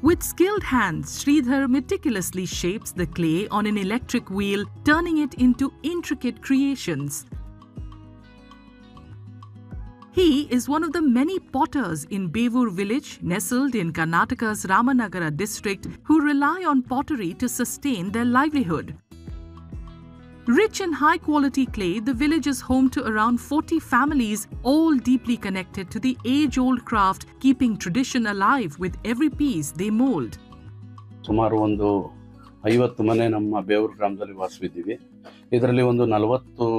With skilled hands, Sridhar meticulously shapes the clay on an electric wheel, turning it into intricate creations. He is one of the many potters in Bevur village, nestled in Karnataka's Ramanagara district, who rely on pottery to sustain their livelihood. Rich in high-quality clay, the village is home to around 40 families, all deeply connected to the age-old craft, keeping tradition alive with every piece they mold. ಸುಮಾರು ಒಂದು 50 ಮನೆ ನಮ್ಮ ಬೇವೂರು ಗ್ರಾಮದಲ್ಲಿ ವಾಸವಿದ್ದೀವಿ. ಇದರಲ್ಲಿ ಒಂದು 40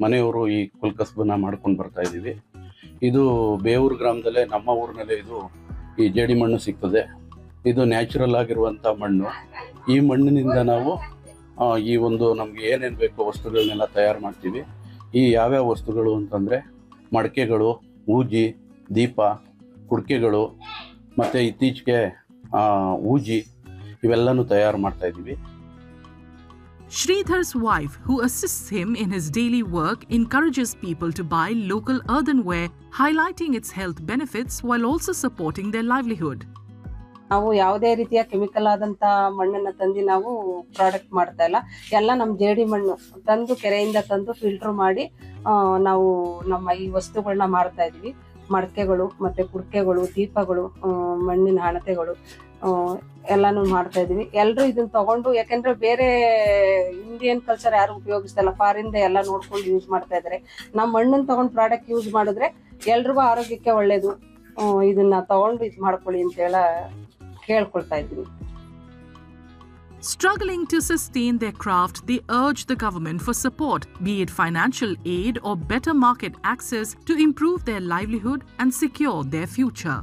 ಮನೆಯವರು ಈ ಕುಲ್ಕಸಬನ್ನ ಮಾಡ್ಕೊಂಡು ಬರ್ತಾ ಇದ್ದೀವಿ. ಇದು ಬೇವೂರು ಗ್ರಾಮದಲ್ಲೇ ನಮ್ಮ ಊರಿನಲ್ಲೇ ಇದು ಈ ಜೇಡಿ ಮಣ್ಣು ಸಿಗ್ತದೆ. ಇದು ನ್ಯಾಚುರಲ್ ಆಗಿರುವಂಥ ಮಣ್ಣು. ಈ ಮಣ್ಣಿನಿಂದ ನಾವು ಈ ಒಂದು ನಮಗೆ ಏನೇನು ಬೇಕೋ ವಸ್ತುಗಳನ್ನೆಲ್ಲ ತಯಾರು ಮಾಡ್ತೀವಿ. ಈ ಯಾವ್ಯಾವ ವಸ್ತುಗಳು ಅಂತಂದರೆ ಮಡಕೆಗಳು, ಊಜಿ, ದೀಪ, ಕುಡಿಕೆಗಳು ಮತ್ತು ಇತ್ತೀಚೆಗೆ ಊಜಿ ಇವೆಲ್ಲನೂ ತಯಾರು ಮಾಡ್ತಾ ಇದ್ದೀವಿ. Sridhar's wife, who assists him in his daily work, encourages people to buy local earthenware, highlighting its health benefits while also supporting their livelihood. ನಾವು ಯಾವುದೇ ರೀತಿಯ ಕೆಮಿಕಲ್ ಆದಂತ ಮಣ್ಣನ್ನ ತಂದು ನಾವು ಪ್ರಾಡಕ್ಟ್ ಮಾಡ್ತಾ ಇಲ್ಲ. ಎಲ್ಲ ನಮ್ಮ ಜೇಡಿ ಮಣ್ಣು ತಂದು ಕೆರೆಯಿಂದ ತಂದು ಫಿಲ್ಟರ್ ಮಾಡಿ ನಾವು ನಮ್ಮ ಈ ವಸ್ತುಗಳನ್ನ ಮಾಡ್ತಾ ಇದೀವಿ. ಮಡಕೆಗಳು ಮತ್ತೆ ಕುಡಿಕೆಗಳು, ದೀಪಗಳು, ಮಣ್ಣಿನ ಹಣತೆಗಳು ಎಲ್ಲಾನು ಮಾಡ್ತಾ ಇದೀವಿ. ಎಲ್ಲರೂ ಇದನ್ನ ತಗೊಂಡು, ಯಾಕಂದ್ರೆ ಬೇರೆ ಇಂಡಿಯನ್ ಕಲ್ಚರ್ ಯಾರು ಉಪಯೋಗಿಸ್ತಾ ಫಾರಿನ್ ಎಲ್ಲ ನೋಡ್ಕೊಂಡು ಯೂಸ್ ಮಾಡ್ತಾ ಇದಾರೆ. ನಮ್ಮ ಮಣ್ಣನ್ನ ತಗೊಂಡು ಪ್ರಾಡಕ್ಟ್ ಯೂಸ್ ಮಾಡಿದ್ರೆ ಎಲ್ರಿಗೂ ಆರೋಗ್ಯಕ್ಕೆ ಒಳ್ಳೇದು. ಇದನ್ನ ತಗೊಂಡು ಇದು ಮಾಡ್ಕೊಳ್ಳಿ ಅಂತ ಹೇಳ್ಕೊಳ್ತಾ ಇದ್ದೀನಿ. Struggling to sustain their craft, they urge the government for support, be it financial aid or better market access, to improve their livelihood and secure their future.